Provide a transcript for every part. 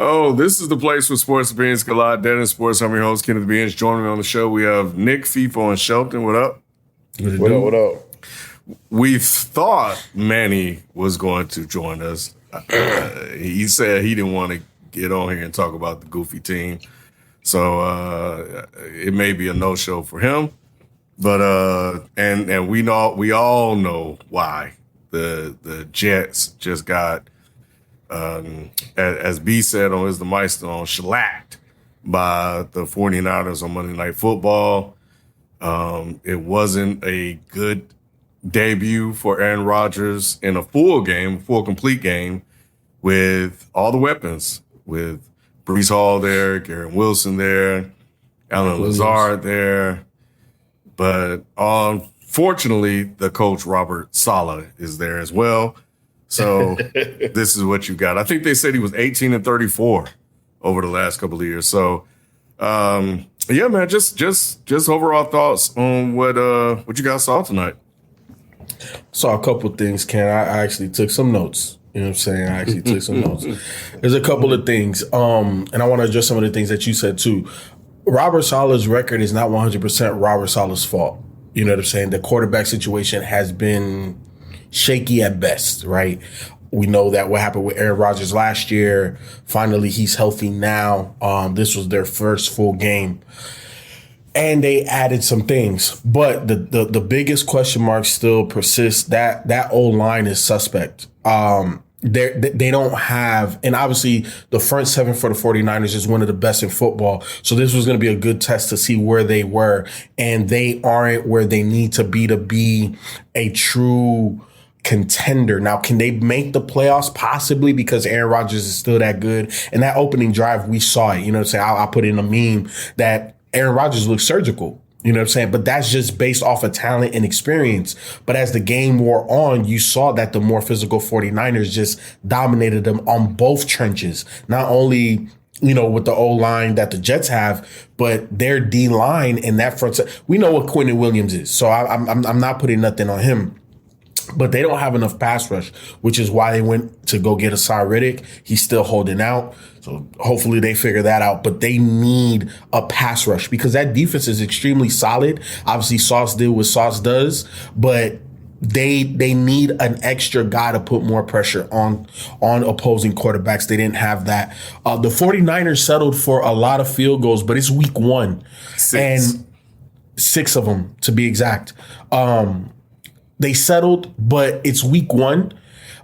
Oh, this is the place where sports opinions collide. Dennis Sports. I'm your host, Kenneth Beans. Joining me on the show, we have Nick, FIFO, and Shelton. What up? What up, what up? We thought Manny was going to join us. He said he didn't want to get on here and talk about the goofy team. So it may be a no-show for him. But and we all know why. The Jets just got as B said on Is the Meister on, shellacked by the 49ers on Monday Night Football. It wasn't a good debut for Aaron Rodgers in a full complete game with all the weapons, with Breece Hall there, Garrett Wilson there, Alan Lazard there. But unfortunately, the coach, Robert Saleh, is there as well. So this is what you got. I think they said he was 18-34 over the last couple of years. So, yeah, man, just overall thoughts on what you guys saw tonight. Saw a couple things, Ken. I actually took some notes. You know what I'm saying? I actually took some notes. There's a couple of things, and I want to address some of the things that you said too. Robert Saleh's record is not 100% Robert Saleh's fault. You know what I'm saying? The quarterback situation has been shaky at best, right? We know that what happened with Aaron Rodgers last year. Finally, he's healthy now. This was their first full game. And they added some things. But the biggest question mark still persists. That O-line is suspect. They don't have, and obviously the front seven for the 49ers is one of the best in football. So this was going to be a good test to see where they were. And they aren't where they need to be a true contender. Now, can they make the playoffs? Possibly, because Aaron Rodgers is still that good. And that opening drive, we saw it. You know what I'm saying? I'll put in a meme that Aaron Rodgers looks surgical. You know what I'm saying? But that's just based off of talent and experience. But as the game wore on, you saw that the more physical 49ers just dominated them on both trenches. Not only, you know, with the O-line that the Jets have, but their D-line and that front side. We know what Quentin Williams is, so I'm not putting nothing on him. But they don't have enough pass rush, which is why they went to go get Asai Riddick. He's still holding out. So hopefully they figure that out. But they need a pass rush because that defense is extremely solid. Obviously, Sauce did what Sauce does, but they need an extra guy to put more pressure on opposing quarterbacks. They didn't have that. The 49ers settled for a lot of field goals, but it's week one. And 6 of them, to be exact. They settled, but it's week one.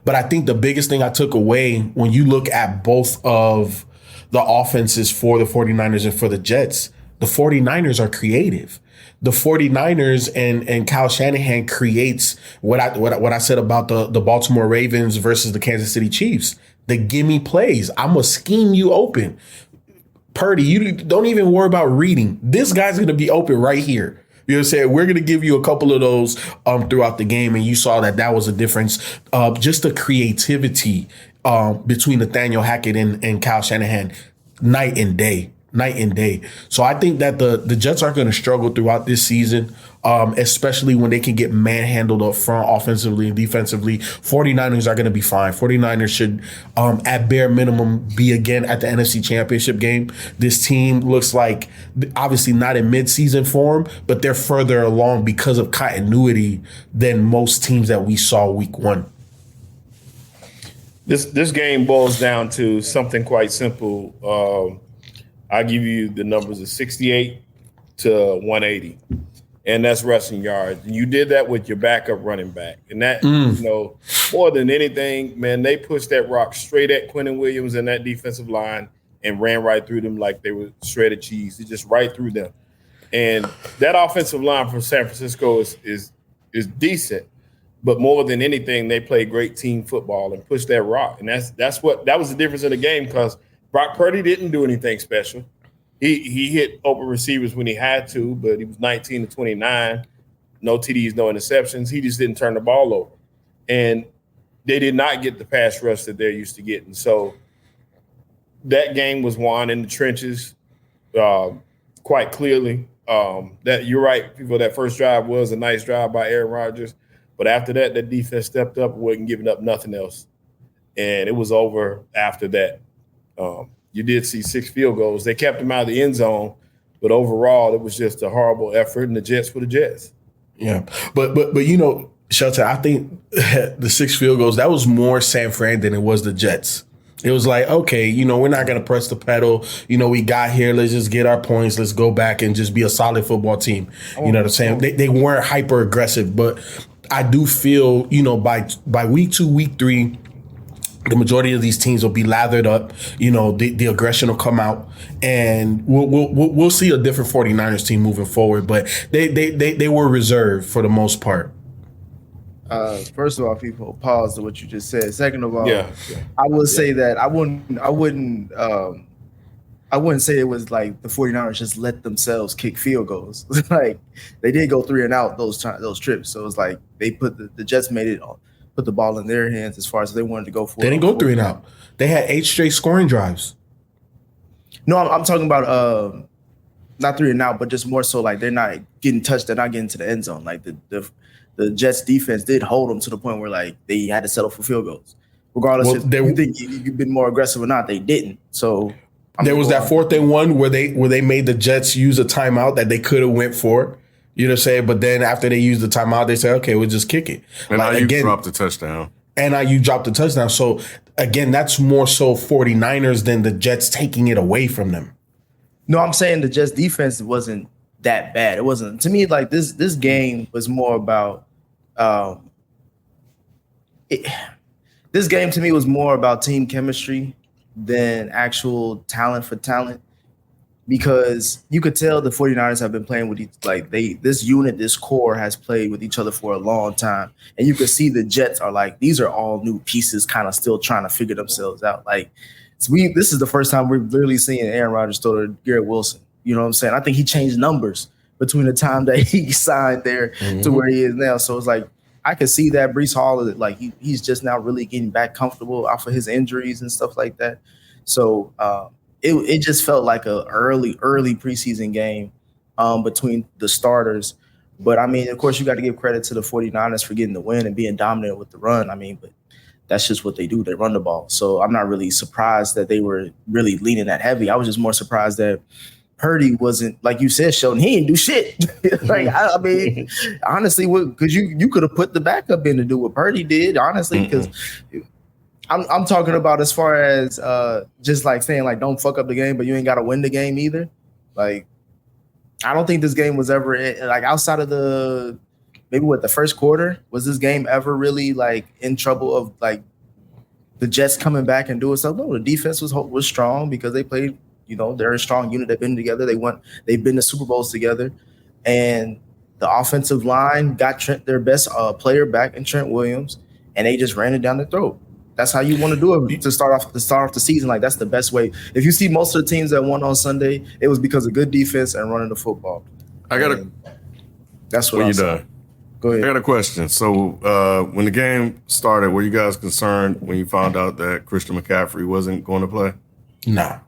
But I think the biggest thing I took away when you look at both of the offenses for the 49ers and for the Jets, the 49ers are creative. The 49ers and Kyle Shanahan creates what I said about the Baltimore Ravens versus the Kansas City Chiefs. The gimme plays. I'm going to scheme you open. Purdy, you don't even worry about reading. This guy's going to be open right here. You know what I'm saying? We're going to give you a couple of those throughout the game, and you saw that was a difference. Just the creativity between Nathaniel Hackett and Kyle Shanahan, night and day. So I think that the Jets are going to struggle throughout this season, especially when they can get manhandled up front offensively and defensively. 49ers are going to be fine. 49ers should, at bare minimum, be again at the NFC Championship game. This team looks like, obviously not in midseason form, but they're further along because of continuity than most teams that we saw week one. This game boils down to something quite simple. I give you the numbers of 68 to 180, and that's rushing yards. And you did that with your backup running back. And that, you know, more than anything, man, they pushed that rock straight at Quentin Williams and that defensive line and ran right through them like they were shredded cheese. It just right through them. And that offensive line from San Francisco is decent, but more than anything, they play great team football and push that rock. And that was the difference in the game, because Brock Purdy didn't do anything special. He hit open receivers when he had to, but he was 19-29, no TDs, no interceptions. He just didn't turn the ball over. And they did not get the pass rush that they're used to getting. So that game was won in the trenches quite clearly. That you're right, people, that first drive was a nice drive by Aaron Rodgers. But after that, the defense stepped up and wasn't giving up nothing else. And it was over after that. you did see 6 field goals. They kept them out of the end zone, but overall, it was just a horrible effort, and the Jets were the Jets. Yeah, but you know, Shelton, I think the 6 field goals, that was more San Fran than it was the Jets. It was like, okay, you know, we're not going to press the pedal. You know, we got here. Let's just get our points. Let's go back and just be a solid football team. You know what I'm saying? They weren't hyper aggressive, but I do feel, you know, by week 2, week 3, the majority of these teams will be lathered up. You know, the aggression will come out, and we'll see a different 49ers team moving forward. But they were reserved for the most part. First of all, people, pause to what you just said. Second of all, Yeah. I would say that I wouldn't say it was like the 49ers just let themselves kick field goals. Like they did go 3 and out those trips. So it's like they put the Jets put the ball in their hands as far as they wanted to go for. They didn't go 3 and out. They had 8 straight scoring drives. No, I'm talking about not 3 and out, but just more so like they're not getting touched. They're not getting to the end zone. Like the Jets defense did hold them to the point where like they had to settle for field goals, regardless if you think you've been more aggressive or not. They didn't. So there was that 4th and 1 where they made the Jets use a timeout that they could have went for. You know what I'm saying? But then after they used the timeout, they said, okay, we'll just kick it. And now you dropped the touchdown. And now you dropped the touchdown. So again, that's more so 49ers than the Jets taking it away from them. No, I'm saying the Jets defense wasn't that bad. It wasn't, to me, like this game was more about this game to me was more about team chemistry than actual talent for talent, because you could tell the 49ers have been playing with this core has played with each other for a long time. And you could see the Jets are like, these are all new pieces kind of still trying to figure themselves out. Like this is the first time we're literally seeing Aaron Rodgers throw to Garrett Wilson. You know what I'm saying? I think he changed numbers between the time that he signed there to where he is now. So it's like, I could see that Breece Hall, like he's just now really getting back comfortable off of his injuries and stuff like that. So it just felt like a early preseason game between the starters. But I mean, of course, you got to give credit to the 49ers for getting the win and being dominant with the run. I mean, but that's just what they do. They run the ball. So I'm not really surprised that they were really leaning that heavy. I was just more surprised that Purdy wasn't, like you said, Sheldon, he didn't do shit. Like, I mean, honestly, because you could have put the backup in to do what Purdy did, honestly, because I'm talking about as far as just like saying, like, don't fuck up the game, but you ain't got to win the game either. Like, I don't think this game was ever, like, outside of the first quarter, was this game ever really, like, in trouble of, like, the Jets coming back and doing something? No, the defense was strong because they played. You know, they're a strong unit. They've been together. They've been to Super Bowls together. And the offensive line got their best player back in Trent Williams, and they just ran it down the throat. That's how you want to do it to start off the season. Like, that's the best way. If you see most of the teams that won on Sunday, it was because of good defense and running the football. That's what I'm saying. Go ahead. I got a question. So when the game started, were you guys concerned when you found out that Christian McCaffrey wasn't going to play? Nah.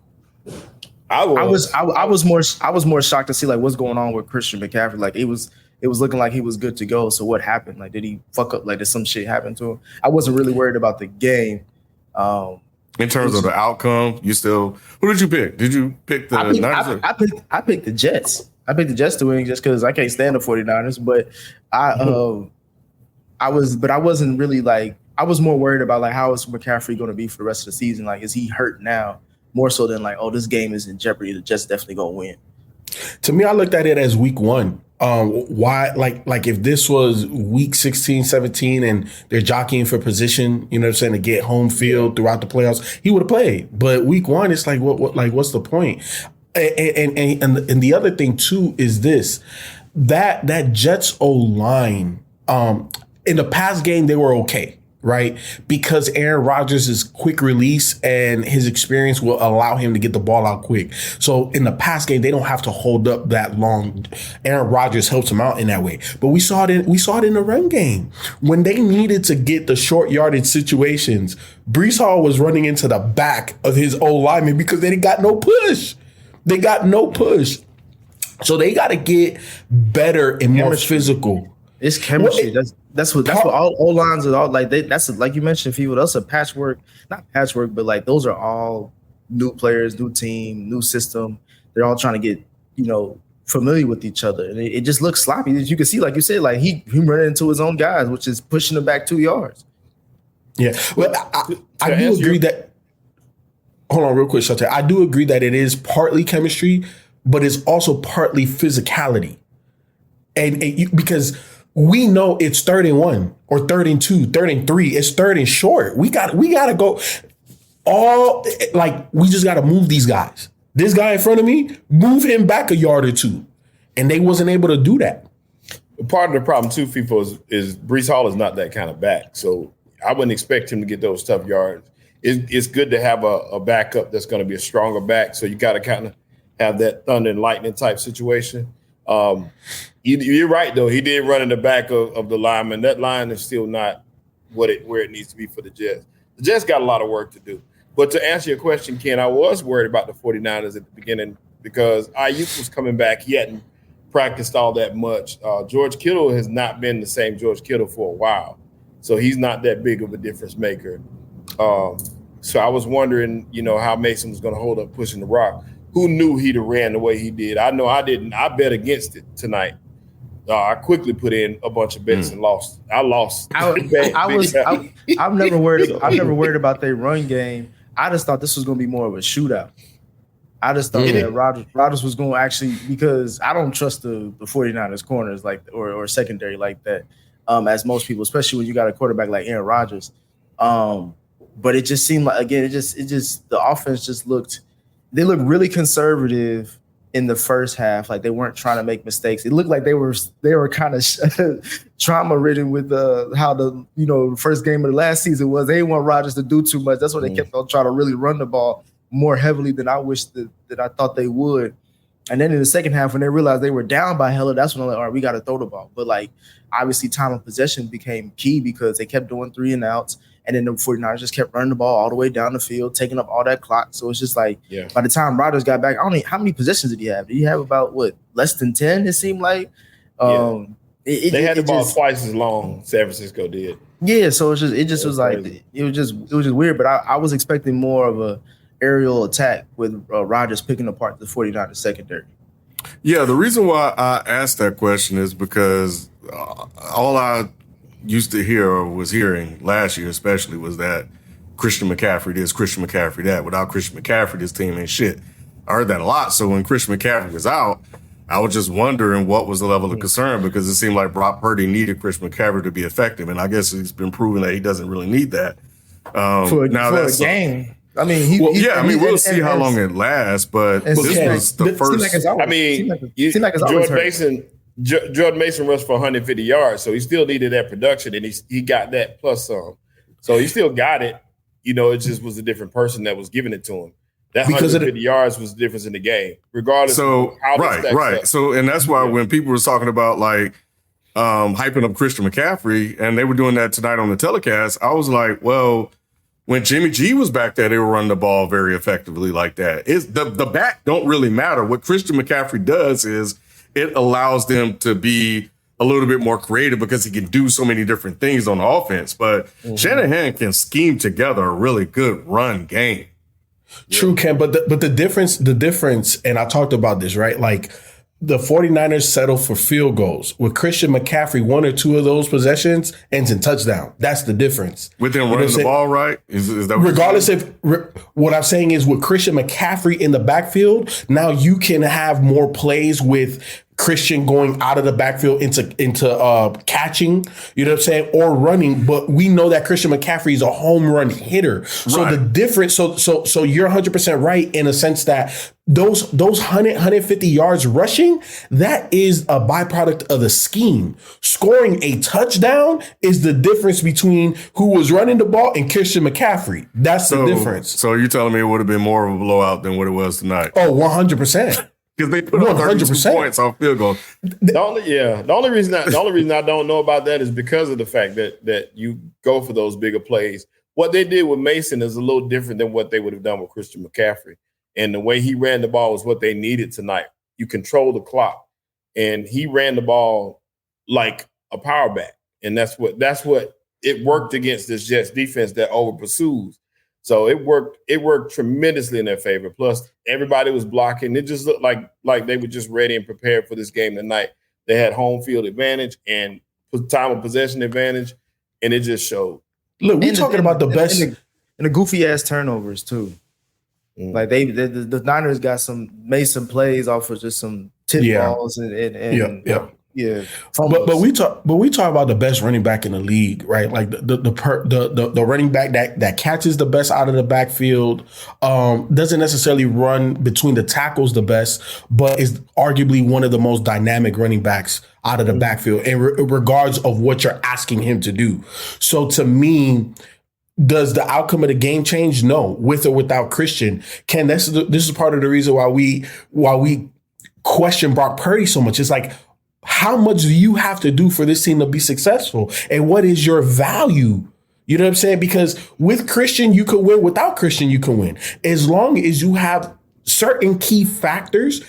I was more shocked to see like what's going on with Christian McCaffrey. Like it was looking like he was good to go. So what happened? Like, did he fuck up? Like, did some shit happen to him? I wasn't really worried about the game. In terms of the outcome, who did you pick? Did you pick the Niners? I picked the Jets. I picked the Jets to win just because I can't stand the 49ers. But I wasn't really like, I was more worried about like how is McCaffrey going to be for the rest of the season? Like, is he hurt now? More so than like, oh, this game is in jeopardy. The Jets definitely gonna win. To me, I looked at it as week 1. Why? Like if this was week 16, 17, and they're jockeying for position, you know what I'm saying, to get home field throughout the playoffs, he would have played. But week 1, it's like, what's the point? And the other thing too is this, that Jets O-line, in the past game they were okay. Right? Because Aaron Rodgers is quick release and his experience will allow him to get the ball out quick. So in the past game, they don't have to hold up that long. Aaron Rodgers helps him out in that way. But we saw it in the run game. When they needed to get the short yardage situations, Breece Hall was running into the back of his old lineman because they got no push. So they got to get better and more physical. It's chemistry. That's what all O-lines are all like. That's like you mentioned, people. That's a patchwork, not patchwork, but like those are all new players, new team, new system. They're all trying to get, familiar with each other. And it just looks sloppy. As you can see, like you said, like he running into his own guys, which is pushing them back 2 yards. Yeah. Well, I do agree that. Hold on, real quick, Shante. I do agree that it is partly chemistry, but it's also partly physicality. And because we know it's 3rd and 1 or 3rd and 2, 3rd and 3. It's 3rd and short. We got to go we just got to move these guys. This guy in front of me, move him back a yard or two. And they wasn't able to do that. Part of the problem too, FIFO, is Breece Hall is not that kind of back. So I wouldn't expect him to get those tough yards. It's good to have a backup that's going to be a stronger back. So you got to kind of have that thunder and lightning type situation. You're right, though. He did run in the back of the lineman. That line is still not where it needs to be for the Jets. The Jets got a lot of work to do. But to answer your question, Ken, I was worried about the 49ers at the beginning because Ayuk was coming back. He hadn't practiced all that much. George Kittle has not been the same George Kittle for a while. So he's not that big of a difference maker. So I was wondering, how Mason was going to hold up pushing the rock. Who knew he'd have ran the way he did? I know I didn't. I bet against it tonight. I quickly put in a bunch of bets and lost. I lost. I've never worried about their run game. I just thought this was going to be more of a shootout. I just thought that Rodgers was going to actually, because I don't trust the 49ers corners or secondary like that, as most people, especially when you got a quarterback like Aaron Rodgers. But it just seemed like, again, the offense just looked really conservative in the first half. Like they weren't trying to make mistakes. It looked like they were kind of trauma ridden with how the first game of the last season was. They didn't want Rodgers to do too much. That's why they kept on trying to really run the ball more heavily than I wish that I thought they would. And then in the second half, when they realized they were down by hella, that's when I'm like, all right, we got to throw the ball. But obviously time of possession became key because they kept doing 3 and outs. And then the 49ers just kept running the ball all the way down the field, taking up all that clock. So it's just by the time Rodgers got back, I don't know how many possessions did he have? Did he have about less than 10? It seemed like. They had the ball twice as long. San Francisco did. Yeah, so it was just weird. But I was expecting more of a aerial attack with Rodgers picking apart the 49ers secondary. Yeah, the reason why I asked that question is because all I used to hear or was hearing last year especially was that Christian McCaffrey this, Christian McCaffrey that. Without Christian McCaffrey, this team ain't shit. I heard that a lot. So when Christian McCaffrey was out, I was just wondering what was the level of concern because it seemed like Brock Purdy needed Christian McCaffrey to be effective. And I guess he's been proven that he doesn't really need that. For a game. I mean, we'll see how long it lasts, but this was the first. Jordan Mason rushed for 150 yards, so he still needed that production, and he got that plus some. So he still got it. It just was a different person that was giving it to him. That 150 yards was the difference in the game, regardless of how it stacks up. So, and that's why when people were talking about hyping up Christian McCaffrey, and they were doing that tonight on the telecast, I was like, well, when Jimmy G was back there, they were running the ball very effectively like that. The back don't really matter. What Christian McCaffrey does is it allows them to be a little bit more creative because he can do so many different things on offense. But Shanahan can scheme together a really good run game. True, Ken, but the difference, and I talked about this, right? The 49ers settle for field goals. With Christian McCaffrey, 1 or 2 of those possessions ends in touchdown. That's the difference. With them running the ball, right? Is that what regardless if what I'm saying is with Christian McCaffrey in the backfield, now you can have more plays with Christian going out of the backfield into catching, you know what I'm saying, or running. But we know that Christian McCaffrey is a home run hitter. So the difference, so you're 100% right in a sense that those 150 yards rushing, that is a byproduct of the scheme. Scoring a touchdown is the difference between who was running the ball and Christian McCaffrey. That's the difference. So you're telling me it would have been more of a blowout than what it was tonight? Oh, 100%. Because they put up 32 points on field goal. The only reason I don't know about that is because of the fact that you go for those bigger plays. What they did with Mason is a little different than what they would have done with Christian McCaffrey. And the way he ran the ball was what they needed tonight. You control the clock. And he ran the ball like a power back. And that's what it worked against this Jets defense that over pursues. So it worked tremendously in their favor. Plus, everybody was blocking. It just looked like they were just ready and prepared for this game tonight. They had home field advantage and time of possession advantage, and it just showed. Look, we're talking about the best. And the goofy ass turnovers too. Like the Niners made some plays off of just some tip balls and But we talk about the best running back in the league, right? Like the running back that catches the best out of the backfield, doesn't necessarily run between the tackles the best, but is arguably one of the most dynamic running backs out of the backfield in regards of what you're asking him to do. So to me, does the outcome of the game change? No, with or without Christian. This is part of the reason why we question Brock Purdy so much. It's like, how much do you have to do for this team to be successful? And what is your value? You know what I'm saying? Because with Christian, you could win. Without Christian, you can win. As long as you have certain key factors,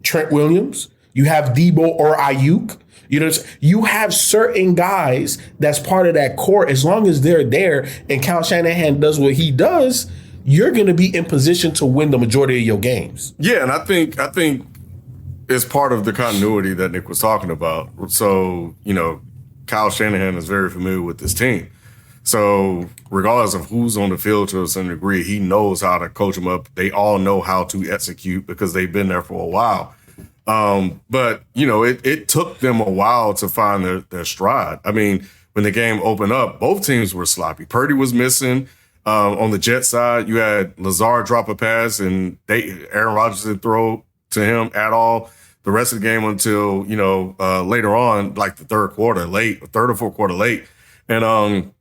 Trent Williams, you have Debo or Ayuk, you have certain guys that's part of that core. As long as they're there and Kyle Shanahan does what he does, you're going to be in position to win the majority of your games. Yeah, and I think it's part of the continuity that Nick was talking about. So, Kyle Shanahan is very familiar with this team. So regardless of who's on the field to a certain degree, he knows how to coach them up. They all know how to execute because they've been there for a while. But it took them a while to find their stride. I mean, when the game opened up, both teams were sloppy. Purdy was missing. On the Jets side, you had Lazard drop a pass, and Aaron Rodgers didn't throw to him at all the rest of the game until later on, like the third or fourth quarter late. And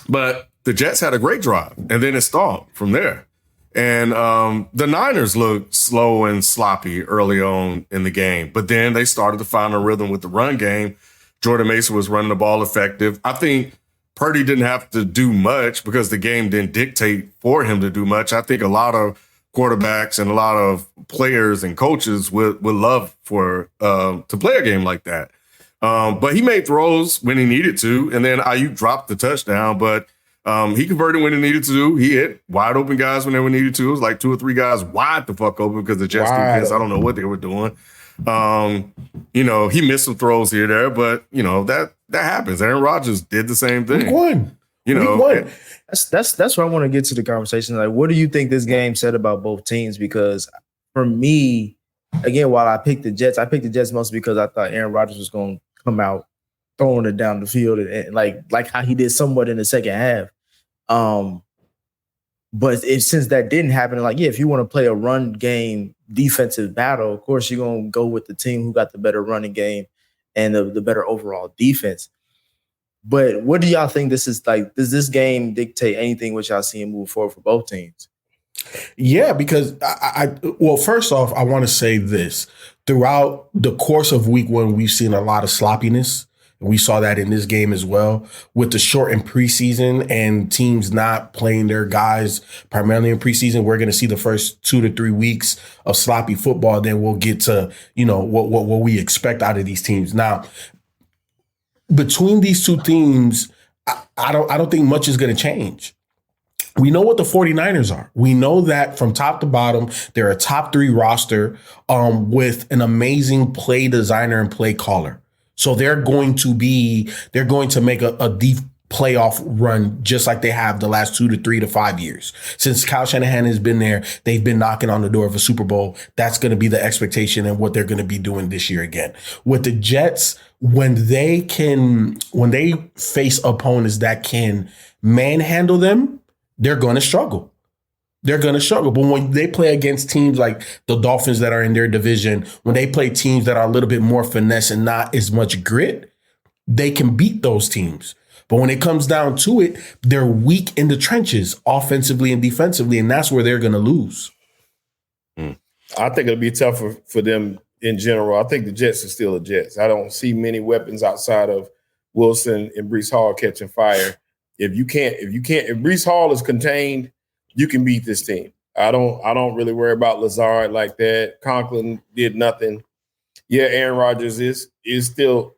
but the Jets had a great drive, and then it stalled from there. And the Niners looked slow and sloppy early on in the game, but then they started to find a rhythm with the run game. Jordan Mason was running the ball effective. I think Purdy didn't have to do much because the game didn't dictate for him to do much. I think a lot of quarterbacks and a lot of players and coaches would love to play a game like that. But he made throws when he needed to, and then Ayuk dropped the touchdown, but he converted when he needed to. He hit wide open guys when they were needed to. It was like 2 or 3 guys wide the fuck open because the Jets defense, I don't know what they were doing. He missed some throws here or there, but that happens. Aaron Rodgers did the same thing. Week one. That's where I want to get to the conversation. Like, what do you think this game said about both teams? Because for me, again, while I picked the Jets mostly because I thought Aaron Rodgers was going to come out throwing it down the field and like how he did somewhat in the second half. But since that didn't happen, if you want to play a run game defensive battle, of course you're going to go with the team who got the better running game and the better overall defense. But what do y'all think this is like? Does this game dictate anything which y'all see move forward for both teams? Yeah, because well, first off, I want to say this. Throughout the course of week one, we've seen a lot of sloppiness. We saw that in this game as well with the shortened preseason and teams not playing their guys primarily in preseason. We're going to see the first 2 to 3 weeks of sloppy football. Then we'll get to, what we expect out of these teams. Now, between these two teams, I don't think much is going to change. We know what the 49ers are. We know that from top to bottom, they're a top 3 roster with an amazing play designer and play caller. So they're going to make a deep playoff run just like they have the last 2 to 3 to 5 years. Since Kyle Shanahan has been there, they've been knocking on the door of a Super Bowl. That's going to be the expectation and what they're going to be doing this year again. With the Jets, when they face opponents that can manhandle them, they're going to struggle. They're going to struggle. But when they play against teams like the Dolphins that are in their division, when they play teams that are a little bit more finesse and not as much grit, they can beat those teams. But when it comes down to it, they're weak in the trenches, offensively and defensively, and that's where they're going to lose. I think it'll be tougher for them in general. I think the Jets are still the Jets. I don't see many weapons outside of Wilson and Breece Hall catching fire. If Breece Hall is contained, you can beat this team. I don't really worry about Lazard like that. Conklin did nothing. Yeah, Aaron Rodgers is still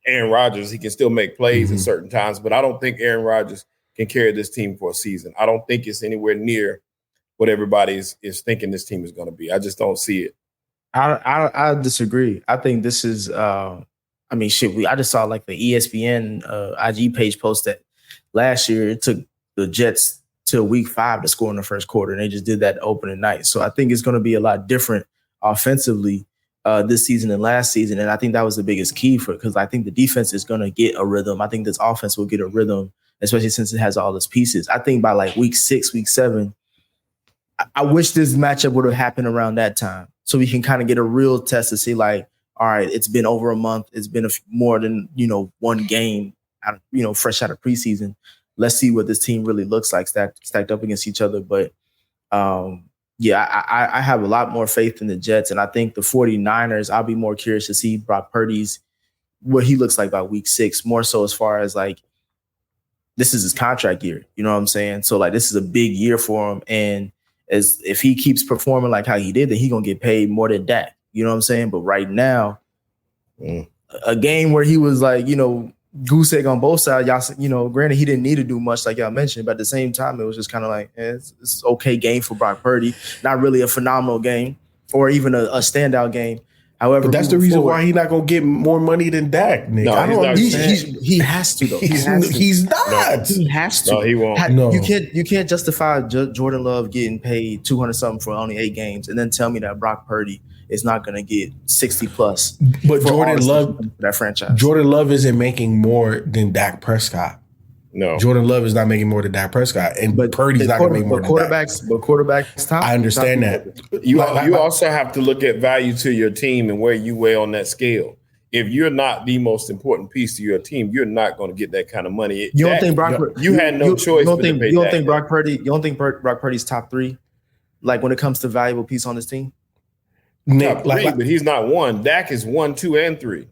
Aaron Rodgers. He can still make plays at certain times, but I don't think Aaron Rodgers can carry this team for a season. I don't think it's anywhere near what everybody is thinking this team is going to be. I just don't see it. I disagree. I think this is. I just saw like the ESPN IG page post that last year it took the Jets till week 5 to score in the first quarter, and they just did that opening night. So I think it's going to be a lot different offensively this season than last season, and I think that was the biggest key for it because I think the defense is going to get a rhythm. I think this offense will get a rhythm, especially since it has all its pieces. I think by like week 6, week 7, I wish this matchup would have happened around that time so we can kind of get a real test to see like, all right, it's been over a month. It's been more than, one game, fresh out of preseason. Let's see what this team really looks like stacked up against each other. But I have a lot more faith in the Jets. And I think the 49ers, I'll be more curious to see Brock Purdy's, what he looks like by week 6, more so as far as like, this is his contract year. You know what I'm saying? So like, this is a big year for him. And if he keeps performing like how he did, then he's going to get paid more than that. You know what I'm saying? But right now, a game where he was like, goose egg on both sides, y'all, granted, he didn't need to do much like y'all mentioned, but at the same time, it was just kind of like, it's okay game for Brock Purdy. Not really a phenomenal game or even a standout game. However, but that's the reason why he's not going to get more money than Dak, Nick. No, I don't understand. He has to, though. He's not. He has to. No, he won't. No. You can't justify Jordan Love getting paid $200-something for only 8 games and then tell me that Brock Purdy is not going to get 60 plus. But Jordan Love, for that franchise. Jordan Love isn't making more than Dak Prescott. No, Jordan Love is not making more than Dak Prescott, and Purdy's not going to make more than Dak. But quarterbacks top. I understand that. You also have to look at value to your team and where you weigh on that scale. If you're not the most important piece to your team, you're not going to get that kind of money. You don't think Brock? You had no choice. You don't think Brock Purdy? You don't think Brock Purdy's top 3? Like when it comes to valuable piece on this team? Nick, but he's not 1. Dak is 1, 2, and 3.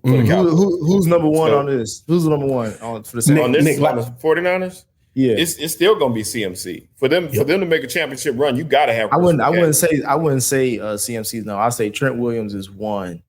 Who's number 1 on this? Who's number 1 for the on the 49ers? Yeah, it's still going to be CMC for them. For them to make a championship run, you got to have. I wouldn't say CMC's no. I'll say Trent Williams is 1,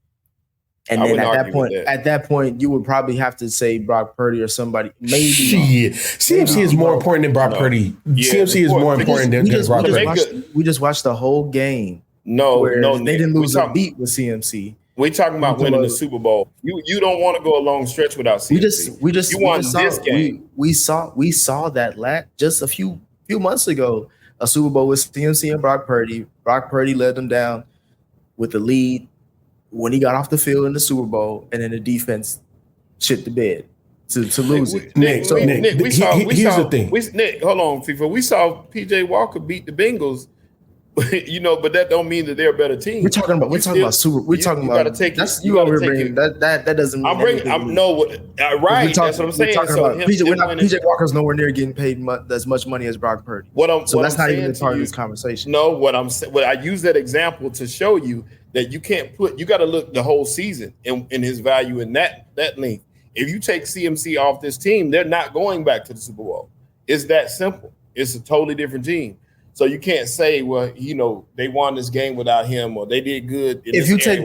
and then at that point, you would probably have to say Brock Purdy or somebody. Maybe CMC is more important than Brock Purdy. Yeah, CMC is more important than Brock Purdy. We just watched the whole game. No, they didn't lose a beat with CMC. We talking about winning the Super Bowl. You don't want to go a long stretch without CMC. We saw that just a few months ago, a Super Bowl with CMC and Brock Purdy. Brock Purdy led them down with the lead when he got off the field in the Super Bowl, and then the defense shit the bed to lose it. Nick, here's the thing. Nick, hold on, FIFA. We saw PJ Walker beat the Bengals. But that don't mean that they're a better team. We're talking about Super. We're talking about. Gotta take that's you over bringing that doesn't mean. Right. That's what I'm saying. PJ Walker's nowhere near getting paid as much money as Brock Purdy. That's not even part of this conversation. No, what I use that example to show you that you got to look the whole season in his value in that length. If you take CMC off this team, they're not going back to the Super Bowl. It's that simple. It's a totally different team. So you can't say, well, they won this game without him, or they did good. If you take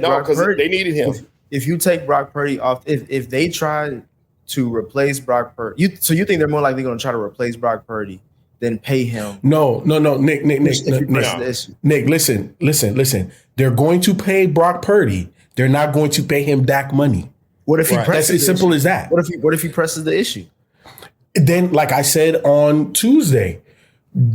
Brock Purdy, they needed him. If you take Brock Purdy off, if they try to replace Brock Purdy, so you think they're more likely going to try to replace Brock Purdy than pay him? No, Nick, listen. They're going to pay Brock Purdy. They're not going to pay him Dak money. What if he presses? That's as simple as that. What if he presses the issue? Then, like I said on Tuesday,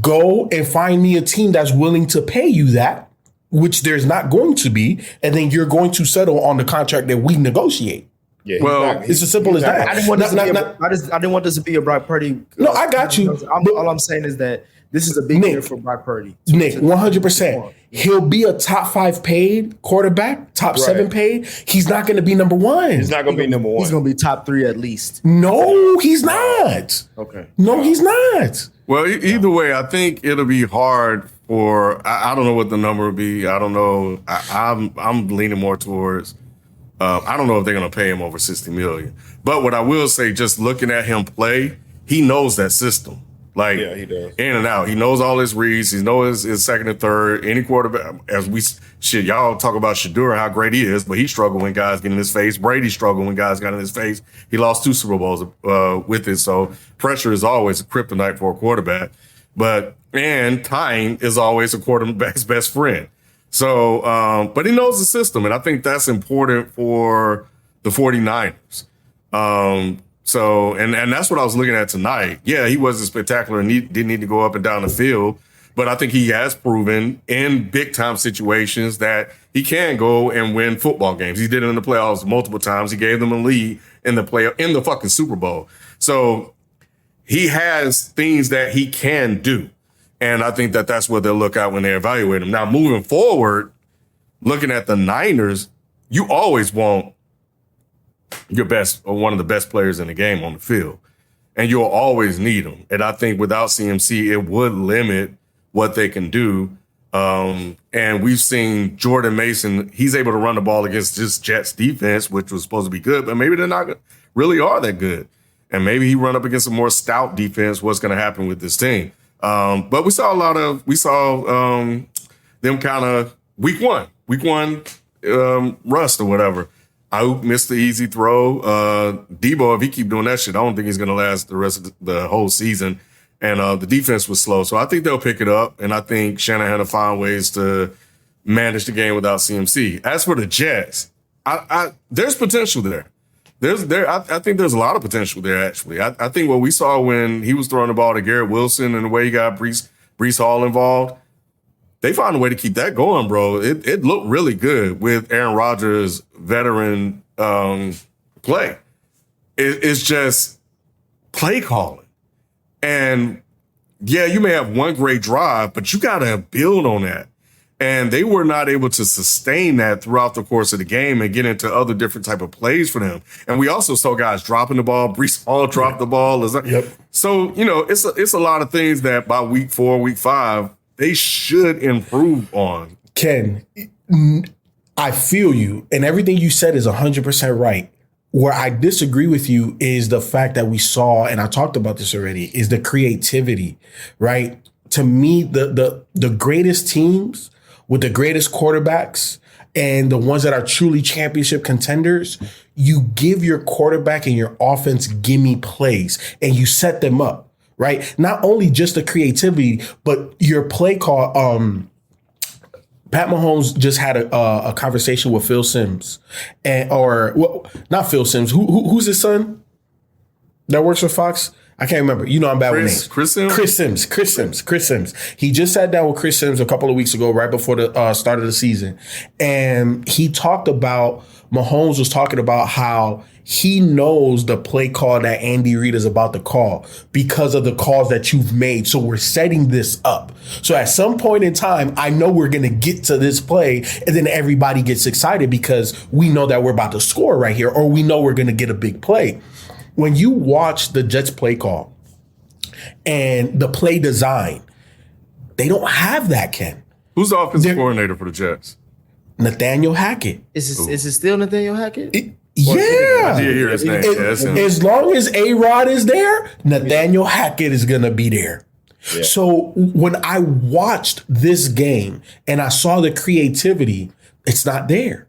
go and find me a team that's willing to pay you that, which there's not going to be, and then you're going to settle on the contract that we negotiate. Yeah, well, it's as simple as that. I didn't want this to be a Brock Purdy. No, I got you. All I'm saying is that this is a big year for Brock Purdy. Nick, 100%. He'll be a top 5 paid quarterback, top 7 paid. He's not going to be number 1. He's not going to be number 1. He's going to be top 3 at least. No, he's not. Okay. No, he's not. Well, either way, I think it'll be hard for. I don't know what the number will be. I don't know. I'm leaning more towards. I don't know if they're going to pay him over $60 million. But what I will say, just looking at him play, he knows that system. Like, Yeah, he does. in and out. He knows all his reads. He knows his second and third. Any quarterback, y'all talk about Shador, how great he is, but he struggled when guys get in his face. Brady struggled when guys got in his face. He lost 2 Super Bowls with it. So pressure is always a kryptonite for a quarterback. And time is always a quarterback's best friend. So, but he knows the system, and I think that's important for the 49ers. So, and that's what I was looking at tonight. Yeah, he wasn't spectacular and didn't need to go up and down the field, but I think he has proven in big time situations that he can go and win football games. He did it in the playoffs multiple times. He gave them a lead in the fucking Super Bowl. So he has things that he can do. And I think that that's what they'll look at when they evaluate him. Now, moving forward, looking at the Niners, you always want your best or one of the best players in the game on the field. And you'll always need them. And I think without CMC, it would limit what they can do. And we've seen Jordan Mason, he's able to run the ball against just Jets defense, which was supposed to be good, but maybe they're not really are that good. And maybe he run up against a more stout defense. What's going to happen with this team? But we saw them kind of week one rust or whatever. Ayuk missed the easy throw. Debo, if he keep doing that shit, I don't think he's going to last the rest of the whole season. And the defense was slow. So I think they'll pick it up. And I think Shanahan will find ways to manage the game without CMC. As for the Jets, there's potential there. I think there's a lot of potential there, actually. I think what we saw when he was throwing the ball to Garrett Wilson and the way he got Breece Hall involved, they found a way to keep that going, bro. It looked really good with Aaron Rodgers' veteran play. It's just play calling. And, yeah, you may have one great drive, but you got to build on that. And they were not able to sustain that throughout the course of the game and get into other different type of plays for them. And we also saw guys dropping the ball. Breece Hall dropped the ball. Yep. So, it's a lot of things that by week 4, week 5, they should improve on. Ken, I feel you. And everything you said is 100% right. Where I disagree with you is the fact that we saw, and I talked about this already, is the creativity, right? To me, the greatest teams with the greatest quarterbacks and the ones that are truly championship contenders, you give your quarterback and your offense gimme plays and you set them up, right? Not only just the creativity, but your play call. Pat Mahomes just had a conversation with Phil Simms, not Phil Simms. Who's his son that works for Fox? I can't remember. I'm bad with names. Chris Simms? Chris Simms. He just sat down with Chris Simms a couple of weeks ago, right before the start of the season. And he talked about, Mahomes was talking about how he knows the play call that Andy Reid is about to call because of the calls that you've made. So we're setting this up. So at some point in time, I know we're going to get to this play, and then everybody gets excited because we know that we're about to score right here, or we know we're going to get a big play. When you watch the Jets play call and the play design, they don't have that, Ken. Who's the offensive coordinator for the Jets? Nathaniel Hackett. Is it still Nathaniel Hackett? Yeah. I did hear his name. As long as A-Rod is there, Nathaniel Hackett is going to be there. Yeah. So when I watched this game and I saw the creativity, it's not there.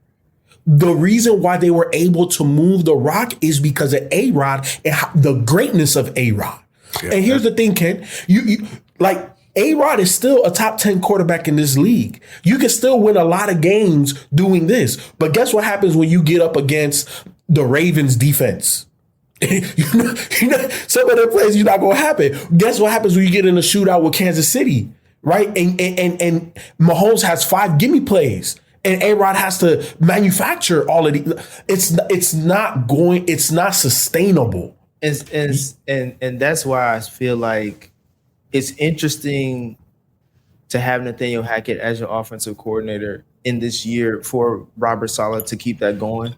The reason why they were able to move the rock is because of A-Rod and the greatness of A-Rod. Yeah. And here's the thing, Ken. You like A-Rod is still a top 10 quarterback in this league. You can still win a lot of games doing this. But guess what happens when you get up against the Ravens defense? Some of their plays you're not going to happen. Guess what happens when you get in a shootout with Kansas City, right? And Mahomes has 5 gimme plays. And A-Rod has to manufacture all of these. It's not sustainable. And that's why I feel like it's interesting to have Nathaniel Hackett as your offensive coordinator in this year for Robert Saleh to keep that going.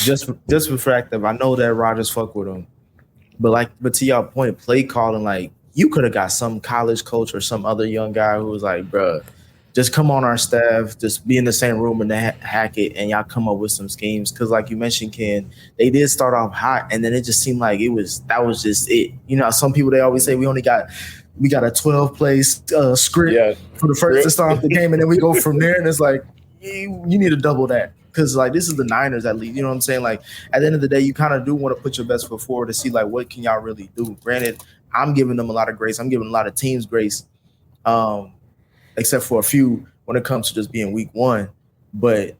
Just for the fact that I know that Rodgers fuck with him, but to your point, play calling, like you could have got some college coach or some other young guy who was like, bruh, just come on our staff, just be in the same room and hack it, and y'all come up with some schemes. Because like you mentioned, Ken, they did start off hot, and then it just seemed like that was just it. You know, some people, they always say we got a 12-play script for the first to start the game, and then we go from there, and it's like you need to double that. Because like this is the Niners at least, you know what I'm saying? Like at the end of the day, you kind of do want to put your best foot forward to see like what can y'all really do. Granted, I'm giving them a lot of grace. I'm giving a lot of teams grace. Except for a few when it comes to just being week one. But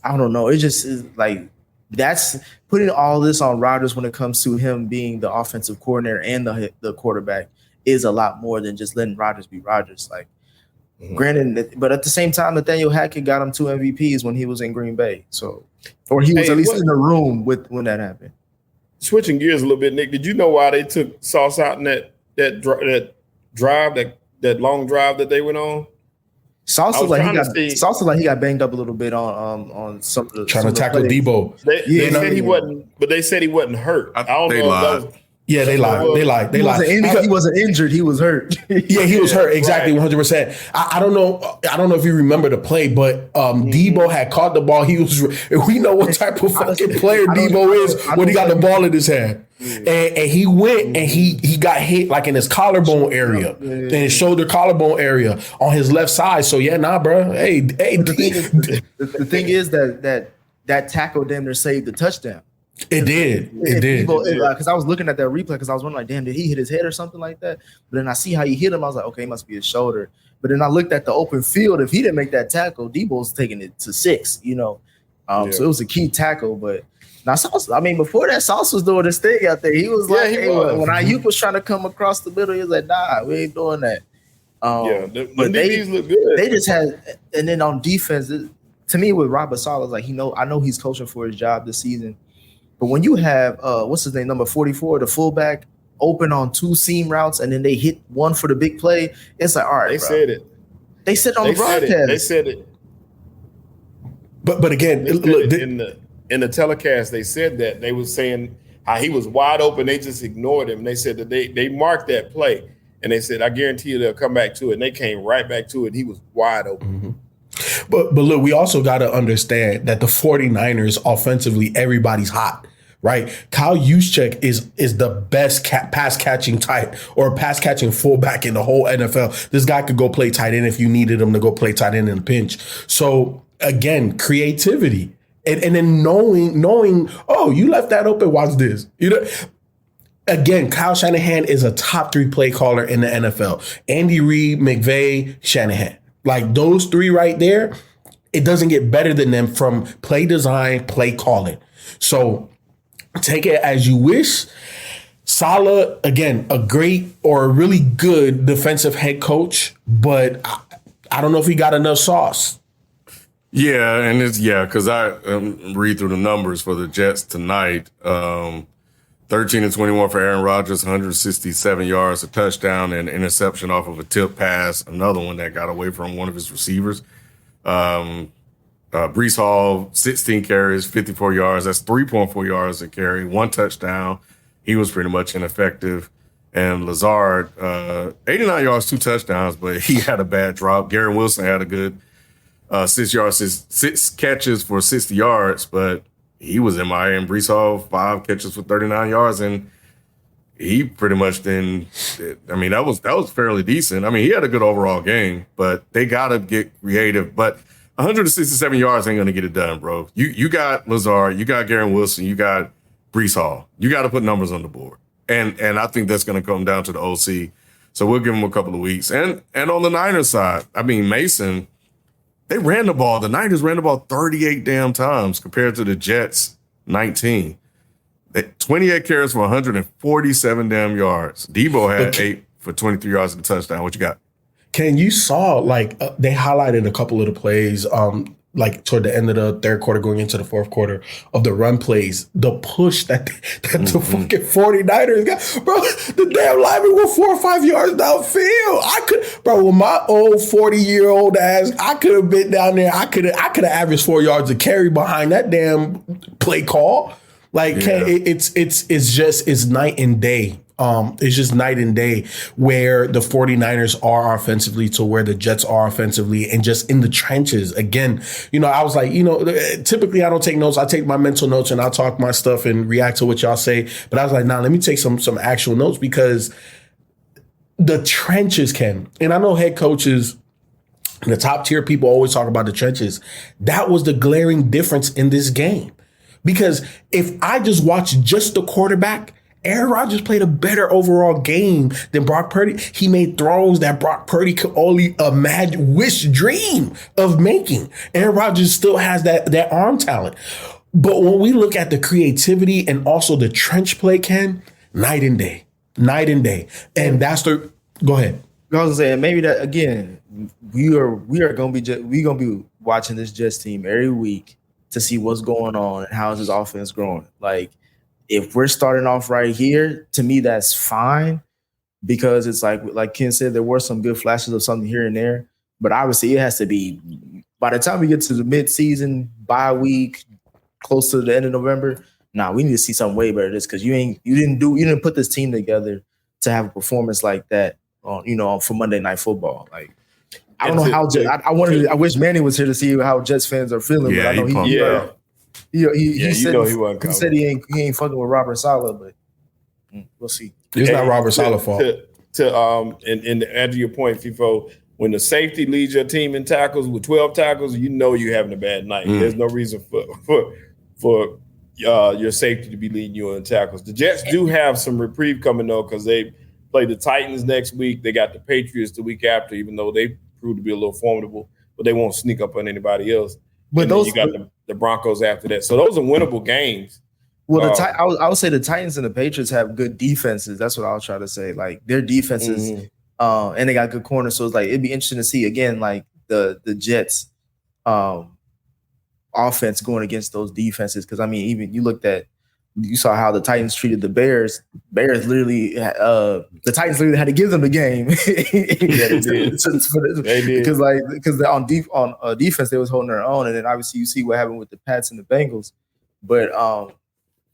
I don't know. It just is like that's putting all this on Rodgers when it comes to him being the offensive coordinator and the quarterback is a lot more than just letting Rodgers be Rodgers. Like, granted, but at the same time, Nathaniel Hackett got him 2 MVPs when he was in Green Bay. So, or he was at least in the room when that happened. Switching gears a little bit, Nick, did you know why they took Sauce out in that long drive that they went on? Sauce was like he got banged up a little bit on some of the trying to tackle Debo. They said he wasn't, but they said he wasn't hurt. I don't know if that was. Yeah, they lied. He wasn't injured. He was hurt. Yeah, he was hurt. Exactly, 100%. I don't know. I don't know if you remember the play, but Debo had caught the ball. We know what type of fucking player Debo is when he got the ball in his hand. And he went and he got hit like in his collarbone area, in his shoulder collarbone area on his left side. So yeah, bro. Hey. The thing is that tackle damn near saved the touchdown. It did. Because I was looking at that replay because I was wondering, like, damn, did he hit his head or something like that? But then I see how he hit him. I was like, okay, it must be his shoulder. But then I looked at the open field. If he didn't make that tackle, Debo's taking it to 6, you know. So it was a key tackle. But now Sauce, I mean, before that, Sauce was doing his thing out there. He was when Ayuk was trying to come across the middle, he was like, nah, we ain't doing that. But they look good. They just had, and then on defense, to me with Robert Saleh, like I know he's coaching for his job this season. But when you have what's his name, number 44, the fullback, open on 2 seam routes, and then they hit one for the big play, it's like, all right, they said it. They said it on the broadcast. They said it. But again, look, in the telecast, they said that they was saying how he was wide open. They just ignored him. And they said that they marked that play, and they said, I guarantee you they'll come back to it. And they came right back to it. He was wide open. Mm-hmm. But look, we also got to understand that the 49ers offensively, everybody's hot, right? Kyle Juszczyk is the best pass catching tight or pass catching fullback in the whole NFL. This guy could go play tight end if you needed him to go play tight end in a pinch. So again, creativity and then knowing, oh, you left that open. Watch this. You know. Again, Kyle Shanahan is a top 3 play caller in the NFL. Andy Reid, McVay, Shanahan. Like those 3 right there, it doesn't get better than them from play design, play calling. So take it as you wish. Saleh, again, a great or a really good defensive head coach, but I don't know if he got enough sauce. Yeah, and because I read through the numbers for the Jets tonight. 13 and 21 for Aaron Rodgers, 167 yards, a touchdown, and interception off of a tip pass. Another one that got away from one of his receivers. Breece Hall, 16 carries, 54 yards. That's 3.4 yards a carry, 1 touchdown. He was pretty much ineffective. And Lazard, 89 yards, 2 touchdowns, but he had a bad drop. Garrett Wilson had a good 6 catches for 60 yards, but he was MIA. And Breece Hall, 5 catches for 39 yards, and he pretty much that was fairly decent. I mean, he had a good overall game, but they got to get creative. But 167 yards ain't going to get it done, bro. You got Lazard, you got Garrett Wilson, you got Breece Hall. You got to put numbers on the board. And I think that's going to come down to the OC. So we'll give him a couple of weeks. And on the Niners side, I mean, Mason, they ran the ball. The Niners ran the ball 38 damn times compared to the Jets 19. 28 carries for 147 damn yards. Debo had 8 for 23 yards and a touchdown. What you got? Ken, you saw they highlighted a couple of the plays like toward the end of the third quarter going into the fourth quarter of the run plays, the push that the fucking 49ers got. Bro, the damn lineman went 4 or 5 yards downfield. With my old 40-year-old ass, I could have been down there. I could have averaged 4 yards of carry behind that damn play call. Like, it's night and day It's just night and day where the 49ers are offensively to where the Jets are offensively, and just in the trenches. Again, I was like, typically I don't take notes. I take my mental notes and I'll talk my stuff and react to what y'all say. But I was like, nah, let me take some actual notes, because the trenches and I know head coaches and the top tier people always talk about the trenches. That was the glaring difference in this game. Because if I just watch just the quarterback, Aaron Rodgers played a better overall game than Brock Purdy. He made throws that Brock Purdy could only dream of making. Aaron Rodgers still has that arm talent. But when we look at the creativity and also the trench play, Ken, night and day. And that's go ahead. I was saying, maybe that again, we are gonna be watching this Jets team every week to see what's going on and how is this offense growing. Like, if we're starting off right here, to me, that's fine, because it's like Ken said, there were some good flashes of something here and there, but obviously it has to be by the time we get to the mid-season bye week, close to the end of November. Nah, we need to see something way better than this, because you didn't put this team together to have a performance like that on for Monday Night Football. Like, I don't know how I wish Manny was here to see how Jets fans are feeling. Yeah, but I know he said he ain't fucking with Robert Saleh, but we'll see. It's not Robert Saleh's fault. And add to your point, FIFO, when the safety leads your team in tackles with 12 tackles, you're having a bad night. There's no reason for your safety to be leading you in tackles. The Jets do have some reprieve coming though, because they play the Titans next week. They got the Patriots the week after, even though they proved to be a little formidable, but they won't sneak up on anybody else. But you got the Broncos after that. So those are winnable games. Well, I would say the Titans and the Patriots have good defenses. That's what I'll try to say. Like, their defenses, and they got good corners. So it's like, it'd be interesting to see again, like the Jets offense going against those defenses. Because I mean, even you saw how the Titans treated the Bears. Bears literally, the Titans literally had to give them the game. They did. Because on defense they was holding their own, and then obviously you see what happened with the Pats and the Bengals. But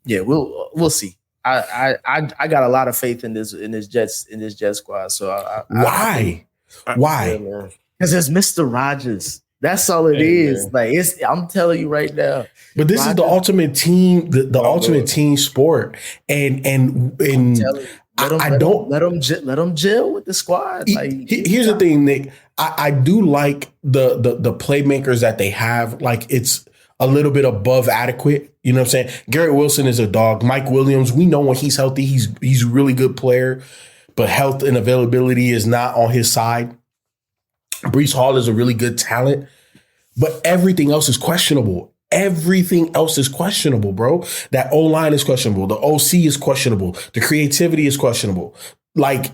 yeah, we'll see. I got a lot of faith in this Jets squad. So why? Because it's Mr. Rodgers. That's all it is. Like, I'm telling you right now. But this is the ultimate team, the ultimate team sport, and let them gel with the squad. Like, here's the thing, Nick. I do like the playmakers that they have. Like, it's a little bit above adequate. You know what I'm saying? Garrett Wilson is a dog. Mike Williams, we know when he's healthy, he's a really good player, but health and availability is not on his side. Breece Hall is a really good talent, but everything else is questionable. Everything else is questionable, bro. That O-line is questionable. The OC is questionable. The creativity is questionable. Like,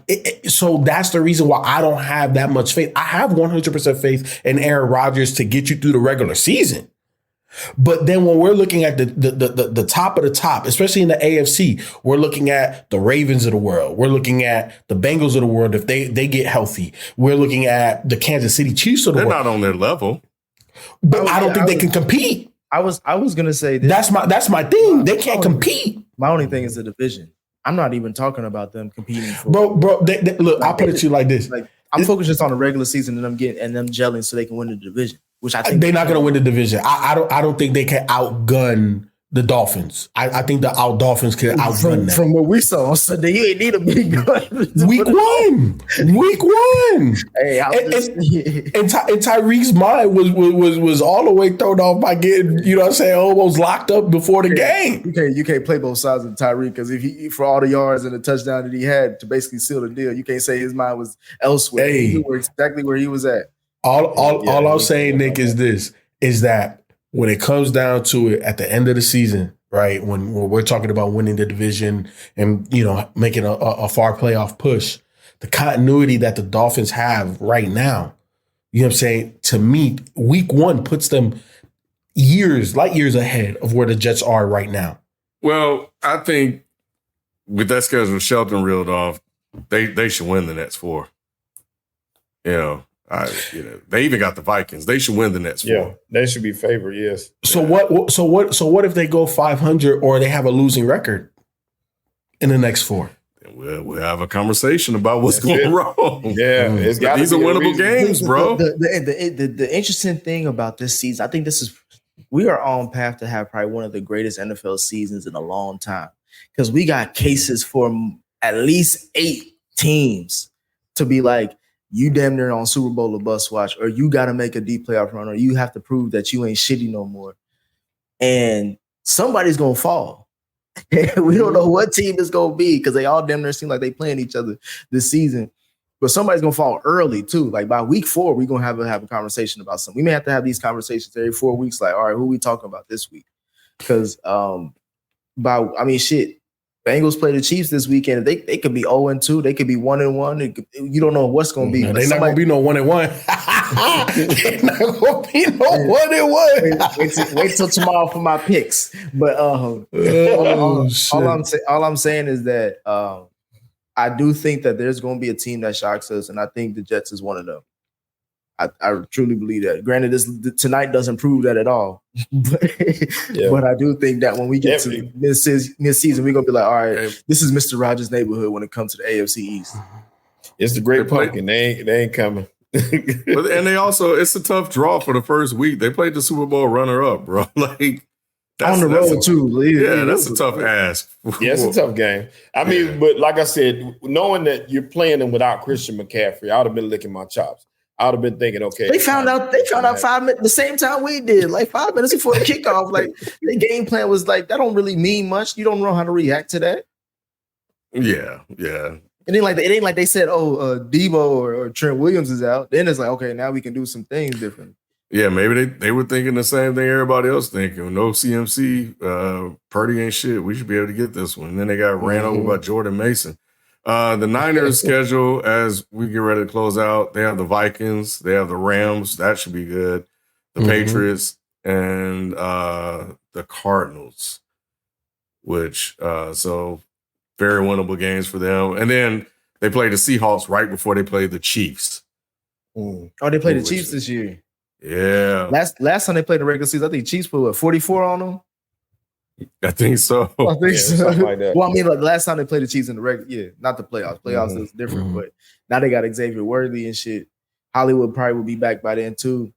so that's the reason why I don't have that much faith. I have 100% faith in Aaron Rodgers to get you through the regular season. But then when we're looking at the top of the top, especially in the AFC, we're looking at the Ravens of the world. We're looking at the Bengals of the world if they get healthy. We're looking at the Kansas City Chiefs of the world. They're not on their level. But I don't think they can compete. I was gonna say this. That's my thing. They can't compete. My only thing is the division. I'm not even talking about them competing for. Bro, look, I'll put it to you like this. Like, I'm focused just on the regular season and them gelling so they can win the division. Which I think they're not going to win the division. I don't think they can outgun the Dolphins. I think the Dolphins can outrun them. From what we saw on Sunday, you ain't need a big gun. Week one. Hey, and Tyreek's mind was all the way thrown off by getting, almost locked up before the game. You can't play both sides of Tyreek, because if he, for all the yards and the touchdown that he had to basically seal the deal, you can't say his mind was elsewhere. Hey. He knew exactly where he was at. All I'm saying, Nick, is that when it comes down to it at the end of the season, right, when we're talking about winning the division and, making a far playoff push, the continuity that the Dolphins have right now, you know what I'm saying, to me, week one puts them light years ahead of where the Jets are right now. Well, I think with that schedule Shelton reeled off, they should win the next four. They even got the Vikings. They should win the next four. Yeah, they should be favored. Yes. So what if they go 500 or they have a losing record in the next four? They we'll have a conversation about what's That's going it. wrong. Yeah, it's got These are winnable games, bro. The interesting thing about this season, I think we are on path to have probably one of the greatest NFL seasons in a long time because we got cases for at least 8 teams to be like, you damn near on Super Bowl or bust watch, or you got to make a deep playoff run, or you have to prove that you ain't shitty no more. And somebody's going to fall. We don't know what team it's going to be because they all damn near seem like they playing each other this season. But somebody's going to fall early too. Like by week 4, we're going to have a conversation about something. We may have to have these conversations every 4 weeks. Like, all right, who are we talking about this week? Because shit, Bengals play the Chiefs this weekend. They could be 0-2. They could be 1-1. You don't know what's going to be. No, they're not going to be no 1-1. They're not going to be no 1-1. Wait till tomorrow for my picks. But all I'm saying is that I do think that there's going to be a team that shocks us, and I think the Jets is one of them. I truly believe that. Granted, tonight doesn't prove that at all, but I do think that when we get to mid-season, we're gonna be like, all right, this is Mr. Rodgers' neighborhood when it comes to the AFC East. It's the great pumpkin. They ain't coming. And they also, it's a tough draw for the first week. They played the Super Bowl runner-up, bro. Like on the road too. Yeah, that's a tough ask. Yeah, it's a tough game. I mean, but like I said, knowing that you're playing them without Christian McCaffrey, I would have been licking my chops. I would have been thinking, okay. They found out 5 minutes the same time we did, like 5 minutes before the kickoff. Like the game plan was like, that don't really mean much. You don't know how to react to that. Yeah. It ain't like they said, Debo or Trent Williams is out. Then it's like, okay, now we can do some things different. Yeah, maybe they were thinking the same thing everybody else thinking. No CMC, Purdy ain't shit. We should be able to get this one. And then they got ran over by Jordan Mason. The Niners schedule, as we get ready to close out, they have the Vikings, they have the Rams. That should be good. The Patriots and the Cardinals, which so very winnable games for them. And then they play the Seahawks right before they play the Chiefs. Oh, they played the Chiefs this year. Yeah. Last time they played the regular season, I think Chiefs put 44 on them. I think so. I think so. Something like that. Well, I mean, like last time they played the Chiefs in the regular, not the playoffs. Playoffs is different, but now they got Xavier Worthy and shit. Hollywood probably will be back by then too.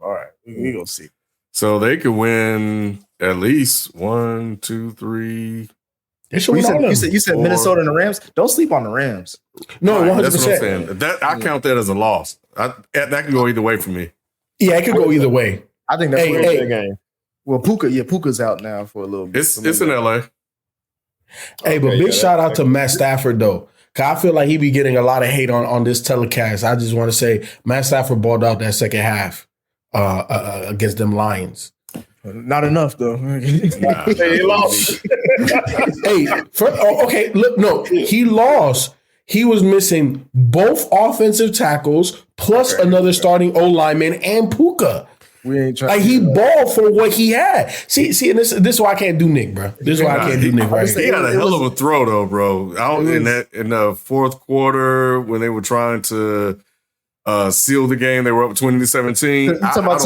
All right, we gonna see. So they could win at least 1, 2, 3. You said Minnesota and the Rams. Don't sleep on the Rams. No, 100%. That's what I'm saying. I count that as a loss. That can go either way for me. Yeah, it could go either way. I think that's a game. Well, Puka's out now for a little bit. It's in LA. Hey, but big shout out to Matt Stafford though. Cause I feel like he be getting a lot of hate on this telecast. I just want to say Matt Stafford balled out that second half against them Lions. Not enough though. He lost. Okay, look, no, he lost. He was missing both offensive tackles plus another starting O lineman and Puka. We ain't trying. Like he balled for what he had. See, and this is why I can't do Nick, bro. This is why I can't do Nick. Right? He had a hell of a throw though, bro. In the fourth quarter when they were trying to seal the game, they were up 20-17. You talking about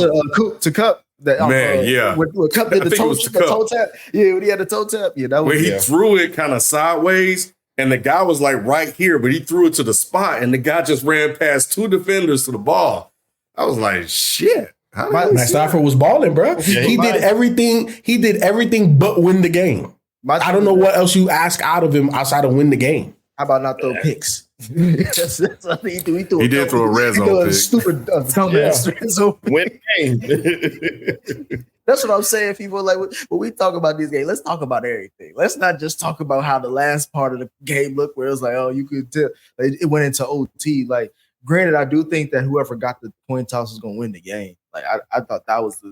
to Cup? Yeah. With Cup did the toe tap. Yeah, when he had the toe tap. Yeah, that was where he threw it kind of sideways, and the guy was like right here, but he threw it to the spot, and the guy just ran past 2 defenders to the ball. I was like, shit. Matt Stafford was balling, bro. Yeah, he did everything. He did everything but win the game. I don't know what else you ask out of him outside of win the game. How about not throw picks? That's what he threw. He did throw a red zone pick. Stupid dumbass red zone. Win the game. That's what I'm saying. People like when we talk about these games, let's talk about everything. Let's not just talk about how the last part of the game looked, where it was like, oh, you could tell it went into OT. Like, granted, I do think that whoever got the coin toss was going to win the game. Like, I thought that was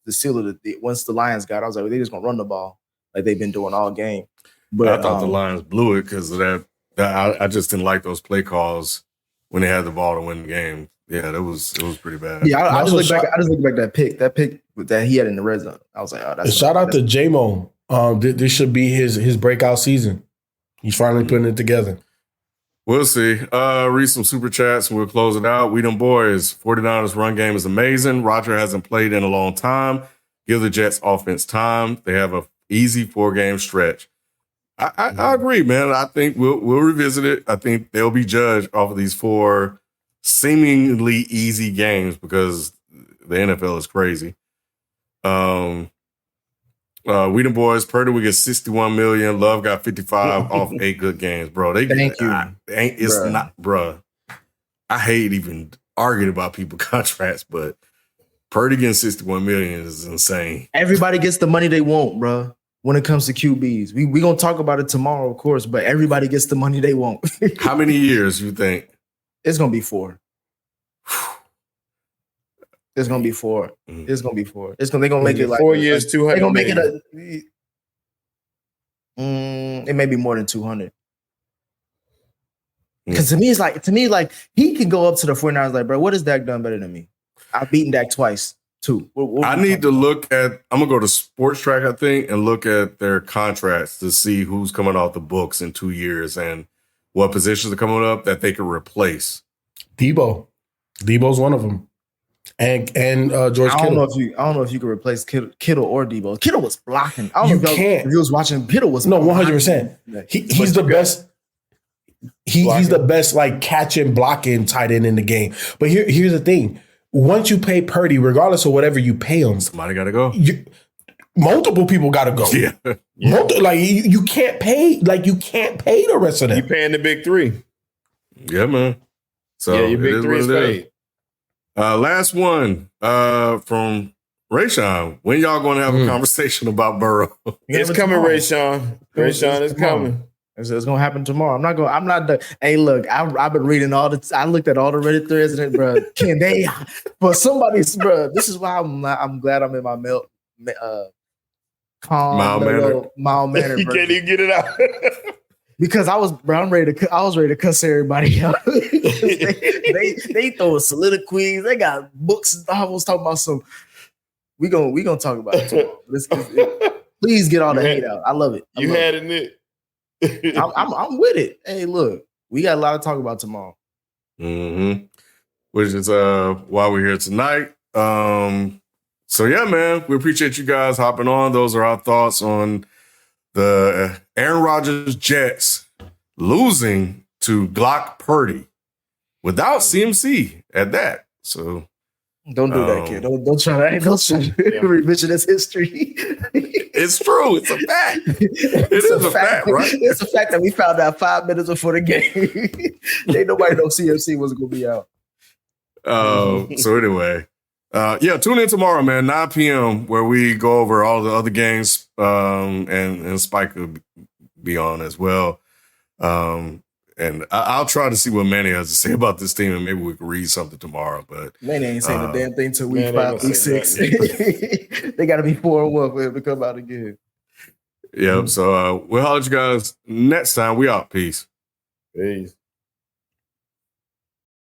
the seal of the once the Lions got, I was like, well, they're just going to run the ball like they've been doing all game. But I thought the Lions blew it because of that. I just didn't like those play calls when they had the ball to win the game. Yeah, it was pretty bad. Yeah, I just look back that pick that he had in the red zone. I was like, oh, that's shout out to J-Mo. This should be his breakout season. He's finally putting it together. We'll see. Read some super chats and we'll close it out. We them boys. 49ers run game is amazing. Rodger hasn't played in a long time. Give the Jets offense time. They have a easy 4-game stretch. I agree, man. I think we'll revisit it. I think they'll be judged off of these 4 seemingly easy games because the NFL is crazy. We the boys, Purdy we get 61 million. Love got 55 off 8 good games, bro. Thank you. It's Bruh. not, bro. I hate even arguing about people contracts, but Purdy getting 61 million is insane. Everybody gets the money they want, bro. When it comes to QBs, we gonna talk about it tomorrow, of course. But everybody gets the money they want. How many years you think? It's gonna be 4. It's gonna be 4. It's gonna be 4. They're gonna make it like 4 years, 200. They're gonna make it it may be more than 200. Because to me, he can go up to the 49ers like, bro, what has Dak done better than me? I've beaten Dak twice, too. I need to look at, I'm going to go to Sports Track, I think, and look at their contracts to see who's coming off the books in 2 years and what positions are coming up that they could replace. Debo's one of them. And George I Kittle. don't know if you could replace Kittle or Debo. Kittle was blocking. I don't You know can't. if you was watching. Kittle was No, blocking. 100%. He's the best. He's the best like catching, blocking tight end in the game. But here's the thing: once you pay Purdy, regardless of whatever you pay him, Somebody got to go. multiple people got to go. Yeah. You can't pay. Like you can't pay the rest of them. You paying the big 3. Yeah, man. So Yeah, your it big is 3 is what it is. paid. Last one from Rayshawn. When y'all going to have a conversation about Burrow? It's coming, Rayshawn. Rayshawn is coming. It's gonna happen tomorrow. I'm not the. Hey, look, I've been reading all the. I looked at all the Reddit threads and bro, can they? But somebody's, bro. This is why I'm glad I'm in my calm, mild manner. You can't even get it out. Because I was ready to cuss everybody out. they throw soliloquies. They got books. I was talking about some. We gonna talk about it tomorrow. Please get all the hate out. I love it. You had it. I'm with it. Hey, look, we got a lot to talk about tomorrow. Mm-hmm. Which is why we're here tonight. So yeah, man, we appreciate you guys hopping on. Those are our thoughts on the Aaron Rodgers Jets losing to Glock Purdy without CMC at that. So don't do that, kid. Don't try to revision this history. It's true. It's a fact. It's a fact, right? It's a fact that we found out 5 minutes before the game. Ain't nobody know CMC was gonna be out. So anyway, tune in tomorrow, man, 9 p.m. where we go over all the other games, and Spike will be on as well. And I'll try to see what Manny has to say about this team, and maybe we can read something tomorrow. But Manny ain't saying a damn thing till week 5, week 6. They got to be 4-1 for him to come out again. Yeah, so we'll holler at you guys next time. We out. Peace. Peace.